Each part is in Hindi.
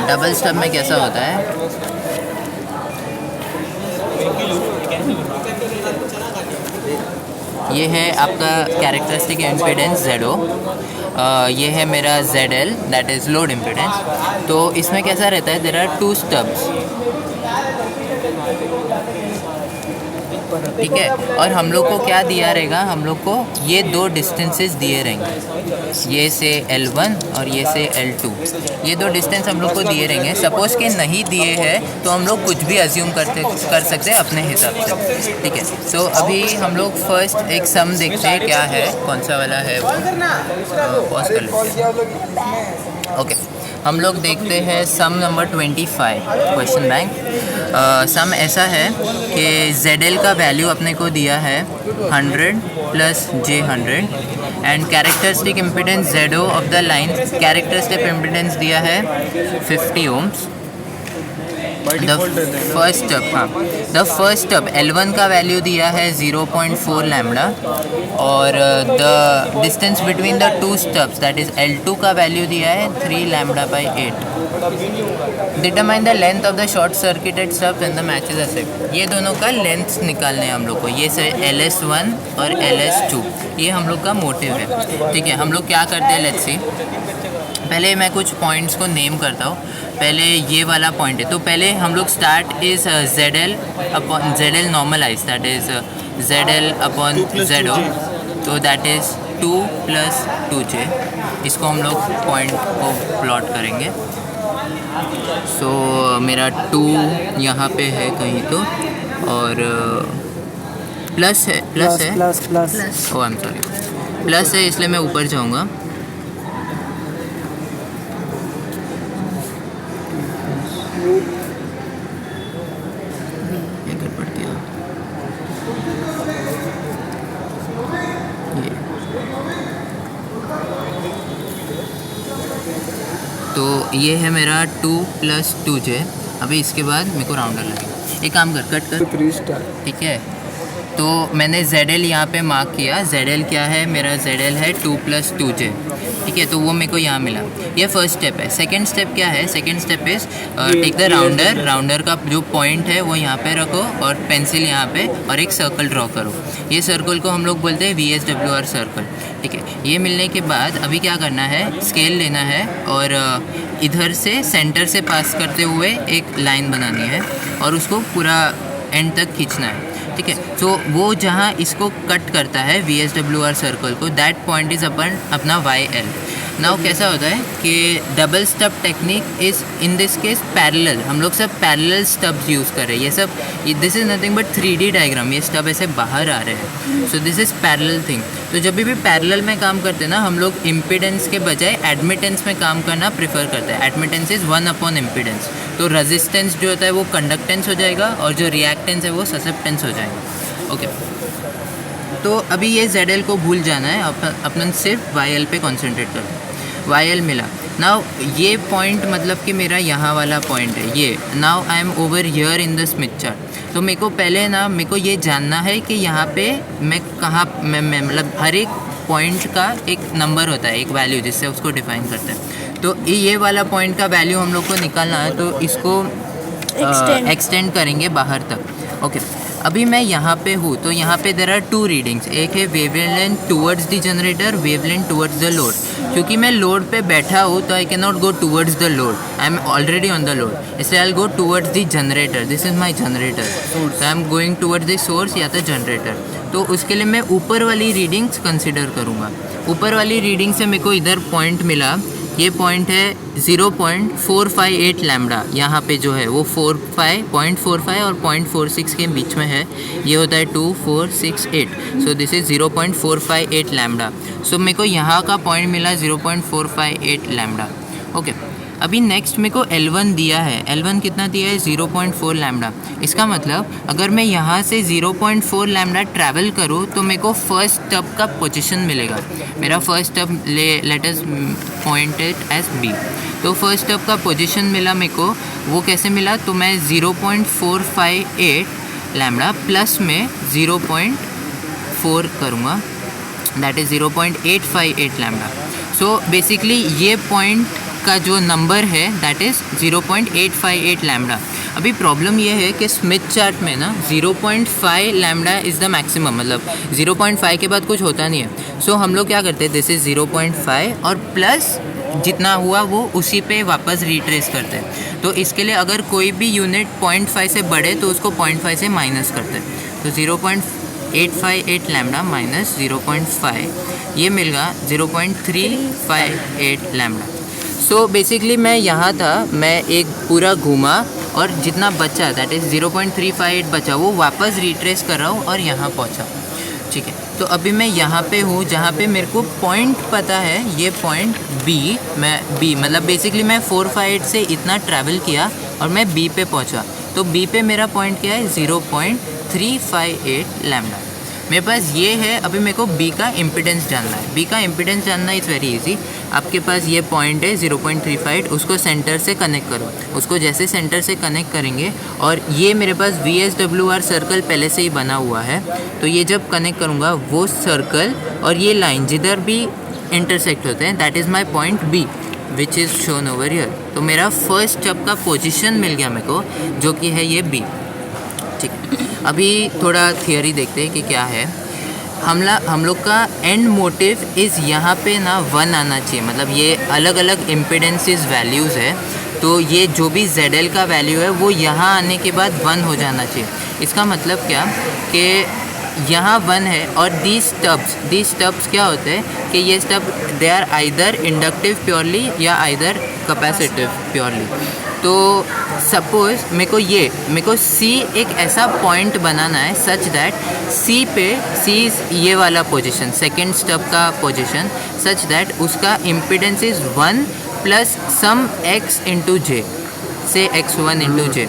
डबल स्टब में कैसा होता है? ये है आपका कैरेक्टरिस्टिक इम्पीडेंस ZO। ये है मेरा ZL, that is load impedance. तो इसमें कैसा रहता है, देयर आर 2 स्टब्स, ठीक है। और हम लोग को क्या दिया रहेगा, हम लोग को ये 2 डिस्टेंसेस दिए रहेंगे, ये से L1 और ये से L2। ये 2 डिस्टेंस हम लोग को दिए रहेंगे। सपोज़ कि नहीं दिए हैं तो हम लोग कुछ भी अज्यूम कर सकते हैं अपने हिसाब से, ठीक है। सो अभी हम लोग फर्स्ट एक सम देखते हैं क्या है, कौन सा वाला है वो, पॉज कर लेते हैं। ओके, हम लोग देखते हैं सम नंबर 25 क्वेश्चन बैंक। सम ऐसा है कि ZL का वैल्यू अपने को दिया है 100 + J100 and characteristic impedance ZO of the line, characteristic impedance दिया है 50 ohms। The first stub L1 का वैल्यू दिया है 0.4 लैम्बडा और the distance between the 2 stubs that is L2 का वैल्यू दिया है 3 λ/8। Determine the length of the short circuited stubs and the matches except. ये दोनों का लेंथ निकालने हैं हम लोग को, ये से LS1 और LS2, ये हम लोग का मोटिव है, ठीक है। हम लोग क्या करते हैं, लेट्स सी। पहले मैं कुछ पॉइंट्स को नेम करता हूँ। पहले ये वाला पॉइंट है, तो पहले हम लोग start is ZL normalize, that is ZL/ZO, तो दैट इज़ 2 + 2J। इसको हम लोग पॉइंट को प्लॉट करेंगे। सो मेरा 2 यहाँ पे है कहीं तो, और प्लस है, प्लस है, ओह आई एम सॉरी, प्लस है, इसलिए मैं ऊपर जाऊँगा। ये गड़बड़ किया, ये तो ये है मेरा 2 + 2J। अभी इसके बाद मेरे को राउंडर लगेगा। एक काम कर, कट कर, ठीक है। तो मैंने ZL यहाँ पे मार्क किया। ZL क्या है मेरा, ZL है 2 + 2J, ठीक है। तो वो मेरे को यहाँ मिला। ये फर्स्ट स्टेप है। सेकंड स्टेप क्या है, second step is take the rounder. Rounder का जो पॉइंट है वो यहाँ पे रखो और पेंसिल यहाँ पे, और एक सर्कल ड्रॉ करो। ये सर्कल को हम लोग बोलते हैं VSWR सर्कल, ठीक है। ये मिलने के बाद अभी क्या करना है, स्केल लेना है और इधर से सेंटर से पास करते हुए एक लाइन बनानी है और उसको पूरा एंड तक खींचना है, ठीक है। तो वो जहाँ इसको कट करता है VSWR सर्कल को, दैट पॉइंट इज अपना YL। नाउ कैसा होता है कि double stub technique is in this case parallel. हम लोग सब पैरेलल स्टब्स यूज़ कर रहे हैं। ये सब, this is nothing but 3D diagram. ये स्टब ऐसे बाहर आ रहे हैं, so this is parallel thing. तो जब भी पैरेलल में काम करते हैं ना, हम लोग इम्पीडेंस के बजाय एडमिटेंस में काम करना प्रेफर करते हैं। Admittance is 1 / impedance. तो रेजिस्टेंस जो होता है वो कंडक्टेंस हो जाएगा और जो रिएक्टेंस है वो ससेप्टेंस हो जाएगा, ओके। तो अभी ये ZL को भूल जाना है, अपन सिर्फ YL पे कॉन्सेंट्रेट करते हैं। YL मिला। नाउ ये पॉइंट मतलब कि मेरा यहाँ वाला पॉइंट है ये। Now I am over here in the Smith chart. तो मेरे को पहले ना, मेरे को ये जानना है कि यहाँ पे मैं कहाँ, मैं मतलब हर एक पॉइंट का एक नंबर होता है, एक वैल्यू जिससे उसको डिफाइन करते हैं। तो ये वाला पॉइंट का वैल्यू हम लोग को निकालना है, तो इसको एक्सटेंड करेंगे बाहर तक, ओके। अभी मैं यहाँ पे हूँ, तो यहाँ पे देयर आर 2 रीडिंग्स। एक है wavelength towards the generator, wavelength towards the load. क्योंकि मैं लोड पे बैठा हूँ तो I can not go towards the load, I am already on the load, इसलिए I go towards the generator. This is my generator, तो I am going towards the source या द जनरेटर। तो उसके लिए मैं ऊपर वाली रीडिंग्स कंसिडर करूँगा। ऊपर वाली रीडिंग से मेरे को इधर पॉइंट मिला, ये पॉइंट है 0.458 लैम्बडा। यहाँ पे जो है वो 0.45 और 0.46 के बीच में है। ये होता है 2468, सो दिस इज़ 0.458 लैम्बडा। सो मेरे को यहाँ का पॉइंट मिला 0.458 लैम्बडा, ओके। अभी नेक्स्ट मेरे को L1 दिया है। L1 कितना दिया है, 0.4 लैम्बडा। इसका मतलब अगर मैं यहाँ से 0.4 लैम्बडा ट्रैवल करूँ तो मेरे को फर्स्ट स्टब का पोजीशन मिलेगा। मेरा first stub let us point it as B। तो फर्स्ट स्टब का पोजीशन मिला मेरे को, वो कैसे मिला, तो मैं 0.458 लैम्बडा प्लस में 0.4 करूँगा, that is 0.858 lambda. So basically ये पॉइंट का जो नंबर है दैट इज़ 0.858 लैम्डा। अभी प्रॉब्लम ये है कि स्मिथ चार्ट में ना 0.5 लैम्डा इज़ द मैक्सिमम, मतलब 0.5 के बाद कुछ होता नहीं है। सो हम लोग क्या करते हैं, दिस इज़ 0.5 और प्लस जितना हुआ वो उसी पे वापस रिट्रेस करते हैं। तो इसके लिए अगर कोई भी यूनिट 0.5 से बढ़े तो उसको 0.5 से माइनस करते हैं। तो 0.858 लैम्डा माइनस 0.5 ये मिलेगा 0.358 लैम्डा। सो बेसिकली मैं यहाँ था, मैं एक पूरा घूमा और जितना बचा दैट इज़ 0.358 बचा वो वापस रिट्रेस कर रहा हूँ और यहाँ पहुँचा। ठीक है, तो अभी मैं यहाँ पे हूँ जहाँ पे मेरे को पॉइंट पता है, ये पॉइंट बी मतलब बेसिकली मैं 458 से इतना ट्रैवल किया और मैं बी पे पहुँचा। तो बी पे मेरा पॉइंट क्या है, 0.358 लैम्डा मेरे पास ये है। अभी मेरे को बी का इम्पिडेंस जानना है। बी का इम्पिडेंस जानना इज़ वेरी इजी। आपके पास ये पॉइंट है 0.35, उसको सेंटर से कनेक्ट करो। उसको जैसे सेंटर से कनेक्ट करेंगे और ये मेरे पास VSWR सर्कल पहले से ही बना हुआ है, तो ये जब कनेक्ट करूँगा वो सर्कल और ये लाइन जिधर भी इंटरसेक्ट होते हैं that is my point B which is shown over here. तो मेरा फर्स्ट स्टेप का पोजिशन मिल गया मेरे को, जो कि है ये बी। ठीक है, अभी थोड़ा थियोरी देखते हैं कि क्या है। हम लोग का एंड मोटिव इज़ यहाँ पे ना 1 आना चाहिए, मतलब ये अलग अलग इम्पिडेंसेस वैल्यूज़ है, तो ये जो भी ZL का वैल्यू है वो यहाँ आने के बाद 1 हो जाना चाहिए। इसका मतलब क्या कि यहाँ 1 है और दी स्टब्स क्या होते हैं कि ये stub they are either inductive purely या आइदर कैपेसिटिव प्योरली। तो सपोज़ मेरे को C एक ऐसा पॉइंट बनाना है सच दैट C इज़ ये वाला पोजीशन, सेकेंड स्टब का पोजीशन, सच दैट उसका impedance is 1 plus some x into J, say x1 into जे।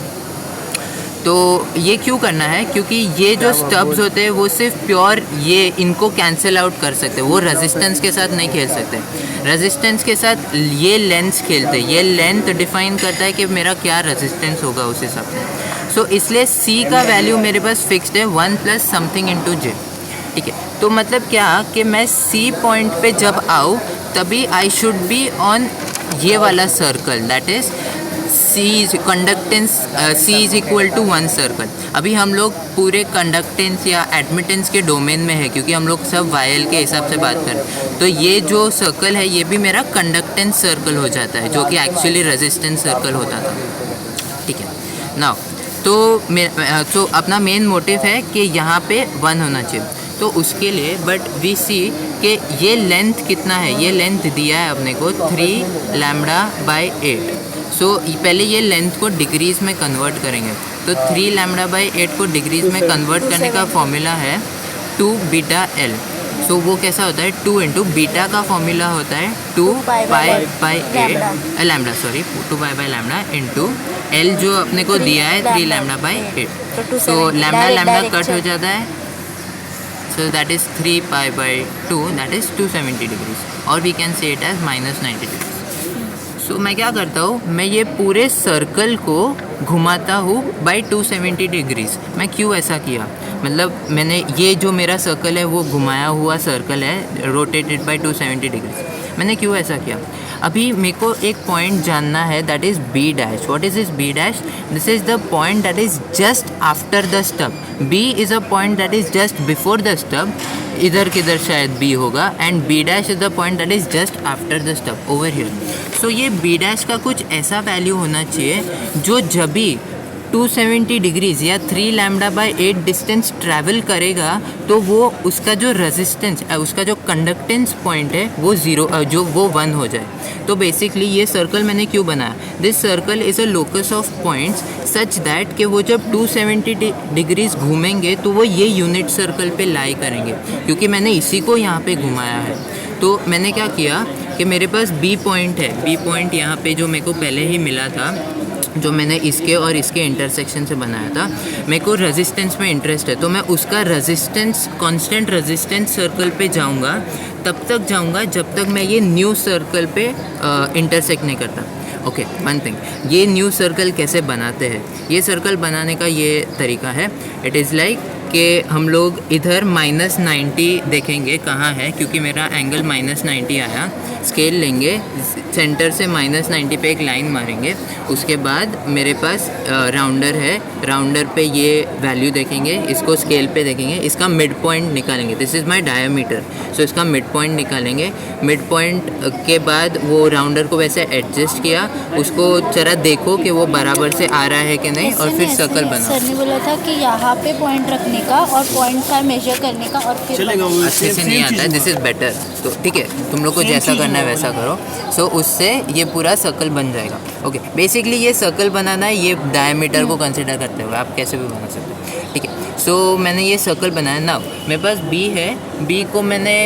तो ये क्यों करना है, क्योंकि ये जो स्टब्स होते हैं वो सिर्फ प्योर ये इनको कैंसिल आउट कर सकते हैं, वो रेजिस्टेंस के साथ नहीं खेल सकते। रेजिस्टेंस के साथ ये लेंथ खेलते हैं, ये लेंथ डिफाइन करता है कि मेरा क्या रेजिस्टेंस होगा उस हिसाब से। सो इसलिए C का वैल्यू मेरे पास फिक्स्ड है 1 प्लस समथिंग इंटू जे। ठीक है, तो मतलब क्या कि मैं C पॉइंट पे जब आऊँ तभी आई शुड बी ऑन ये वाला circle, that is C is equal to 1 circle. अभी हम लोग पूरे कंडक्टेंस या एडमिटेंस के डोमेन में है, क्योंकि हम लोग सब YL के हिसाब से बात करें। तो ये जो सर्कल है ये भी मेरा कंडक्टेंस सर्कल हो जाता है, जो कि एक्चुअली रेजिस्टेंस सर्कल होता था। ठीक है, नाउ तो अपना मेन मोटिव है कि यहाँ पे 1 होना चाहिए। तो उसके लिए बट वी सी कि ये लेंथ कितना है, ये लेंथ दिया है अपने को 3 λ/8। सो पहले ये लेंथ को डिग्रीज़ में कन्वर्ट करेंगे। तो 3 λ/8 को डिग्रीज़ में कन्वर्ट करने का फॉर्मूला है 2βl। सो वो कैसा होता है, 2 इंटू बीटा का फॉर्मूला होता है 2π/8 लैम्डा, सॉरी 2π/λ इंटू L जो अपने को दिया है 3 λ/8। सो लैम्डा कट हो जाता है, so that is 3π/2 that is 270 degrees, और we can say it as -90 degrees. So मैं क्या करता हूँ, मैं ये पूरे सर्कल को घुमाता हूँ बाई 270 डिग्रीज़। मैं क्यों ऐसा किया, मतलब मैंने ये जो मेरा सर्कल है वो घुमाया हुआ सर्कल है, रोटेटेड बाई 270 डिग्रीज। मैंने क्यों ऐसा किया, अभी मेरे को एक पॉइंट जानना है that is B dash. What is this B dash? This is the point that is just after the stub. B is a point that is just before the stub, इधर किधर शायद B होगा, and B dash is the point that is just after the stub over here. So ये B डैश का कुछ ऐसा वैल्यू होना चाहिए जो जब भी 270 डिग्रीज़ या 3 λ/8 डिस्टेंस ट्रैवल करेगा तो वो उसका जो रेजिस्टेंस, उसका जो कंडक्टेंस पॉइंट है वो 1 हो जाए। तो बेसिकली ये सर्कल मैंने क्यों बनाया, this circle is a locus of points such that कि वो जब 270 डिग्रीज़ घूमेंगे तो वो ये यूनिट सर्कल पे लाई करेंगे, क्योंकि मैंने इसी को यहाँ पे घुमाया है। तो मैंने क्या किया कि मेरे पास B पॉइंट है, B पॉइंट यहाँ पे जो मेरे को पहले ही मिला था, जो मैंने इसके और इसके इंटरसेक्शन से बनाया था। मेरे को रेजिस्टेंस में इंटरेस्ट है, तो मैं उसका रेजिस्टेंस, कांस्टेंट रेजिस्टेंस सर्कल पे जाऊंगा, तब तक जाऊंगा जब तक मैं ये न्यू सर्कल पे इंटरसेक्ट नहीं करता। ओके, वन थिंग, ये न्यू सर्कल कैसे बनाते हैं, ये सर्कल बनाने का ये तरीका है, इट इज़ लाइक कि हम लोग इधर -90 देखेंगे कहाँ है, क्योंकि मेरा एंगल -90 आया। स्केल लेंगे, सेंटर से -90 पे एक लाइन मारेंगे, उसके बाद मेरे पास राउंडर है, राउंडर पे ये वैल्यू देखेंगे, इसको स्केल पे देखेंगे, इसका मिड पॉइंट निकालेंगे। दिस इज़ माय डायमीटर, सो इसका मिड पॉइंट निकालेंगे। मिड पॉइंट के बाद वो राउंडर को वैसे एडजस्ट किया, उसको जरा देखो कि वो बराबर से आ रहा है कि नहीं, और फिर सर्कल बनाओ। सर ने बोला था कि यहाँ पे पॉइंट रखने का और पॉइंट का मेजर करने का और फिर अच्छे से नहीं आता है, दिस इज़ बेटर। तो ठीक है, तुम लोग को जैसा करना है वैसा करो। सो उससे ये पूरा सर्कल बन जाएगा। ओके, बेसिकली ये सर्कल बनाना है, ये डायमीटर को कंसिडर करते हुए आप कैसे भी बना सकते हो। ठीक है, सो मैंने ये सर्कल बनाया। नाउ मेरे पास बी है, बी को मैंने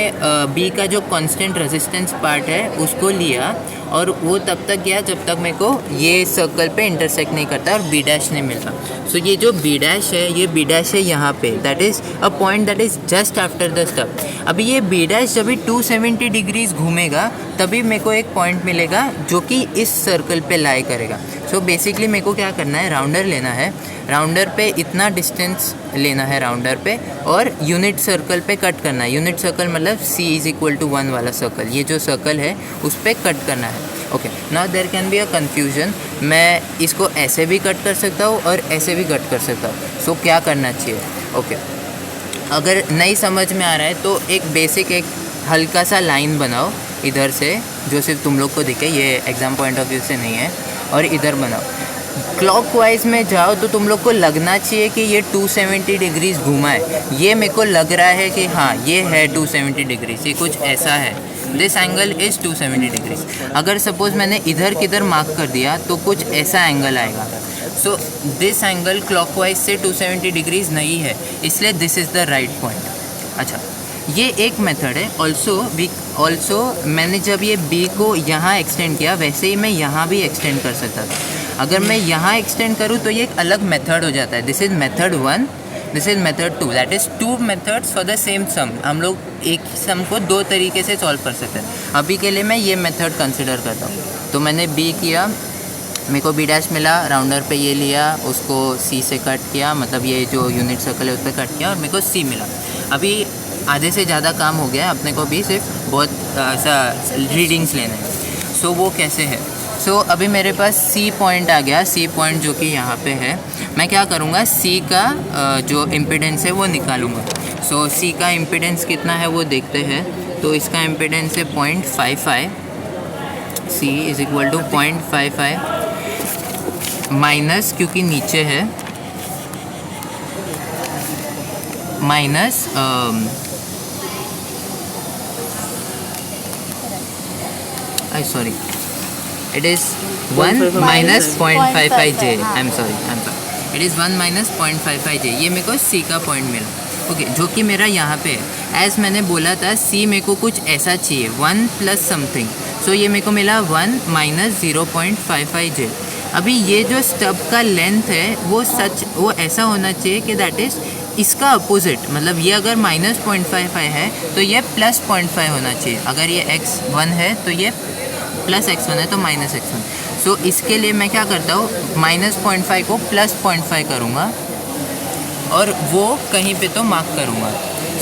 बी का जो कांस्टेंट रेजिस्टेंस पार्ट है उसको लिया, और वो तब तक गया जब तक मेरे को ये सर्कल पे इंटरसेक्ट नहीं करता और बी डैश नहीं मिलता। सो ये जो बी डैश है, ये बी डैश है यहाँ पे, that is a point that is just after the stub. अभी ये बी डैश जब भी 270 डिग्रीज घूमेगा तभी मेरे को एक पॉइंट मिलेगा जो कि इस सर्कल पे लाई करेगा। सो बेसिकली मेरे को क्या करना है, राउंडर लेना है, राउंडर पे इतना डिस्टेंस लेना है राउंडर पे, और यूनिट सर्कल पे कट करना है। यूनिट सर्कल मतलब C = 1 वाला सर्कल, ये जो सर्कल है उस पर कट करना है। Okay, now there can be a confusion, मैं इसको ऐसे भी कट कर सकता हूँ और ऐसे भी कट कर सकता हूँ। सो क्या करना चाहिए? ओके, अगर नहीं समझ में आ रहा है तो एक बेसिक एक हल्का सा लाइन बनाओ इधर से, जो सिर्फ तुम लोग को दिखे, ये एग्ज़ाम पॉइंट ऑफ व्यू से नहीं है, और इधर बनाओ। क्लॉकवाइज में जाओ तो तुम लोग को लगना चाहिए कि ये 270 डिग्रीज घूमा है। ये मेरे को लग रहा है कि हाँ ये है 270 डिग्रीज, ये कुछ ऐसा है, दिस एंगल इज़ 270 डिग्रीज। अगर सपोज़ मैंने इधर किधर मार्क कर दिया तो कुछ ऐसा एंगल आएगा। सो दिस एंगल क्लॉकवाइज से 270 डिग्रीज नहीं है, इसलिए this is the right point. अच्छा, ये एक मेथड है। ऑल्सो मैंने जब ये बी को यहाँ एक्सटेंड किया, वैसे ही मैं यहाँ भी एक्सटेंड कर सकता था। अगर मैं यहाँ एक्सटेंड करूँ तो ये एक अलग मेथड हो जाता है। This is method 1, this is method 2, that is 2 methods for the same sum. हम लोग एक सम को 2 तरीके से सॉल्व कर सकते हैं। अभी के लिए मैं ये मेथड कंसिडर करता हूँ। तो मैंने बी किया, मेरे को बी डैश मिला, राउंडर पे ये लिया, उसको सी से कट किया, मतलब ये जो यूनिट सर्कल है उस पर कट किया, और मेरे को सी मिला। अभी आधे से ज़्यादा काम हो गया, अपने को भी सिर्फ बहुत ऐसा रीडिंग्स लेने हैं। सो वो कैसे है? सो अभी मेरे पास सी पॉइंट आ गया, सी पॉइंट जो कि यहाँ पे है। मैं क्या करूँगा, सी का जो इम्पीडेंस है वो निकालूँगा। सो सी का इम्पीडेंस कितना है वो देखते हैं। तो इसका इम्पीडेंस है 0.55, C = 0.55 माइनस, क्योंकि नीचे है, minus sorry, it is 1 minus 0.55 J. I'm sorry, it is 1 minus 0.55 J. ये मेरे को C का पॉइंट मिला। ओके, जो कि मेरा यहाँ पे है। एज मैंने बोला था C मेरे को कुछ ऐसा चाहिए, 1 प्लस समथिंग। सो ये मेरे को मिला 1 minus 0.55 J। अभी ये जो स्टब का लेंथ है वो ऐसा होना चाहिए कि दैट इज़ इसका अपोजिट, मतलब ये अगर -0.55 है तो ये +0.5 होना चाहिए। अगर ये x1 है तो ये +x1 है तो -x1। सो इसके लिए मैं क्या करता हूँ, -0.5 को +0.5 करूँगा और वो कहीं पे तो मार्क करूँगा।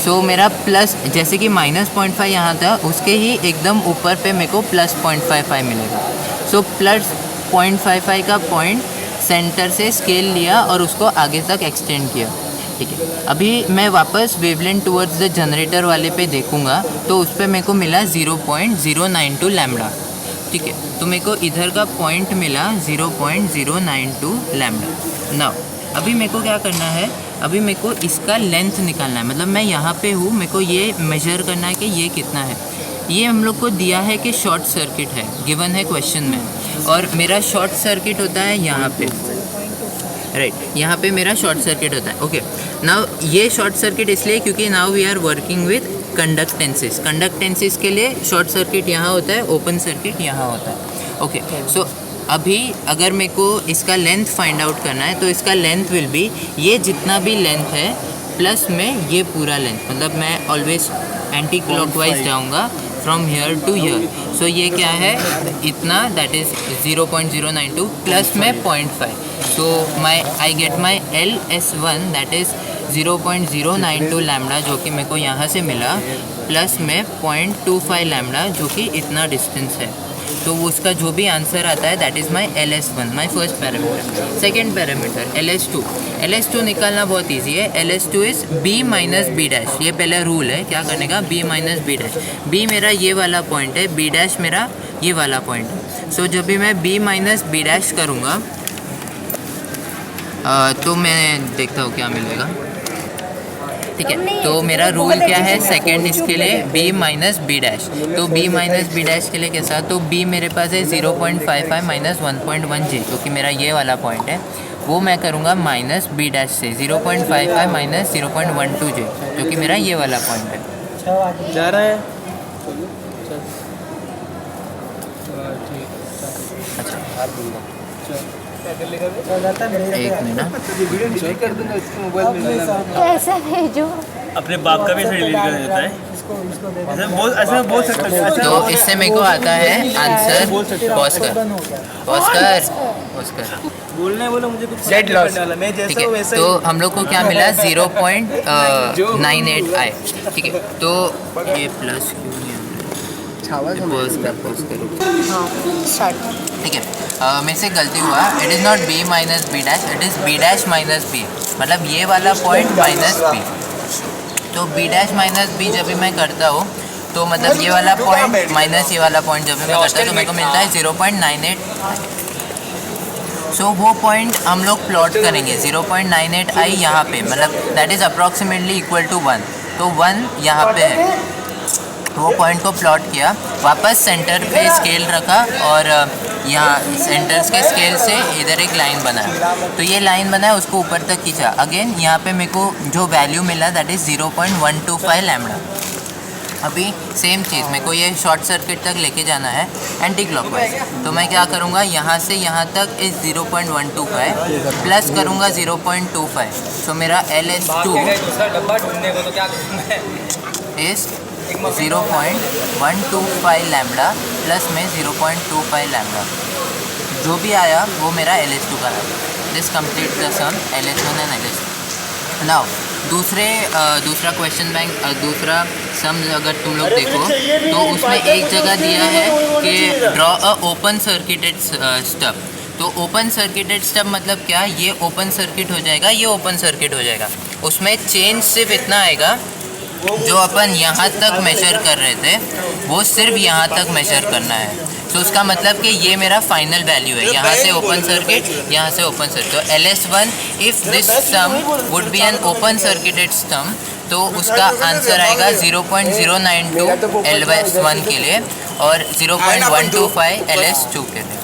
सो मेरा प्लस, जैसे कि -0.5 यहाँ था, उसके ही एकदम ऊपर पे मेरे को +0.55 मिलेगा। सो +0.55 का पॉइंट सेंटर से स्केल लिया और उसको आगे तक एक्सटेंड किया। ठीक है, अभी मैं वापस वेवलेंथ टुवर्ड्स द जनरेटर वाले पे देखूँगा तो उस पर मेरे को मिला 0.092 लैम्बडा। ठीक है, तो मेरे को इधर का पॉइंट मिला 0.092 लैम्बडा। नाउ अभी मेरे को क्या करना है, अभी मेरे को इसका लेंथ निकालना है। मतलब मैं यहाँ पे हूँ, मेरे को ये मेजर करना है कि ये कितना है। ये हम लोग को दिया है कि शॉर्ट सर्किट है, गिवन है क्वेश्चन में, और मेरा शॉर्ट सर्किट होता है यहाँ पे, राइट, यहाँ पे मेरा शॉर्ट सर्किट होता है। ओके, नाउ ये शॉर्ट सर्किट इसलिए क्योंकि now we are working with conductances. Conductances के लिए शॉर्ट सर्किट यहाँ होता है, ओपन सर्किट यहाँ होता है। ओके, सो अभी अगर मेरे को इसका लेंथ फाइंड आउट करना है तो इसका लेंथ विल बी, ये जितना भी लेंथ है प्लस में ये पूरा लेंथ, मतलब मैं ऑलवेज एंटी क्लॉकवाइज जाऊँगा from here to here. So ये क्या है, इतना, दैट इज़ 0.092 प्लस में 0.5। So I get my LS1 that is 0.092 lambda जो कि मेरे को यहाँ से मिला, प्लस में 0.25 लैम्डा जो कि इतना डिस्टेंस है। तो उसका जो भी आंसर आता है that is my LS1, my first parameter. Second parameter LS2। LS2 निकालना बहुत ईजी है। LS2 is B minus B dash. ये पहला रूल है क्या करने का, B minus B dash. B मेरा ये वाला पॉइंट है, B डैश मेरा ये वाला पॉइंट है। सो जब भी मैं B माइनस B डैश करूँगा तो मैं देखता हूँ क्या मिलेगा। ठीक है, तो मेरा रूल क्या है सेकंड इसके लिए, B माइनस B डैश। तो B माइनस B डैश के लिए कैसा, तो B मेरे पास है 0.55 माइनस 1.1 J जो कि मेरा ये वाला पॉइंट है, वो मैं करूँगा माइनस B डैश से 0.55 माइनस 0.12 J जो कि मेरा ये वाला पॉइंट है। जा रहा है। एक मिनट, कैसा भेजो? अपने बाप का भी ऐसे डिलीट कर देता है। ऐसा बोल सकते हैं। तो इससे मेरे को आता है आंसर ऑस्कर। ऑस्कर ऑस्कर बोलने बोलो मुझे कुछ Get lost. मैं ठीक जैसा हूँ है, वैसा तो ही। हम लोग को क्या मिला 0.98 आए। ठीक है, तो ये प्लस क्यों नहीं ठीक है, मेरे से गलती हुआ, it is not B minus B dash, it is B dash minus B, मतलब ये वाला पॉइंट माइनस B। तो B डैश माइनस B जब भी मैं करता हूँ तो मतलब ये वाला पॉइंट माइनस ये वाला पॉइंट जब भी मैं करता हूँ तो मेरे को मिलता है 0.98। सो वो पॉइंट हम लोग प्लॉट करेंगे 0.98 आई यहाँ पे, मतलब that is approximately equal to 1। तो 1 यहाँ पे है, तो वो पॉइंट को प्लॉट किया, वापस सेंटर पे स्केल रखा और यहाँ सेंटर्स के स्केल से इधर एक लाइन बनाया। तो ये लाइन बनाया, उसको ऊपर तक खींचा। अगेन यहाँ पे मेरे को जो वैल्यू मिला दैट इज़ 0.125 लैम्डा। अभी सेम चीज़ मेरे को ये शॉर्ट सर्किट तक लेके जाना है एंटी क्लॉकवाइज। तो मैं क्या करूँगा, यहाँ से यहाँ तक इस 0.125 प्लस करूँगा 0.25। सो मेरा LS2 इस 0.125 लैम्डा प्लस में 0.25 लैम्डा, जो भी आया वो मेरा LS2 का है। This complete the sum LS1 and LS2। Now दूसरा क्वेश्चन बैंक, दूसरा सम अगर तुम लोग देखो तो उसमें एक जगह दिया है कि draw a open circuited stub. तो ओपन सर्किटेड स्टब मतलब क्या, ये ओपन सर्किट हो जाएगा, ये ओपन सर्किट हो जाएगा। उसमें चेंज सिर्फ इतना आएगा, जो अपन यहाँ तक मेजर कर रहे थे वो सिर्फ यहाँ तक मेजर करना है। तो उसका मतलब कि ये मेरा फाइनल वैल्यू है, यहाँ से ओपन सर्किट, यहाँ से ओपन सर्किट। तो LS1 if this sum would be an open circuited sum, तो उसका आंसर आएगा 0.092 LS1 के लिए और 0.125 LS2 के लिए।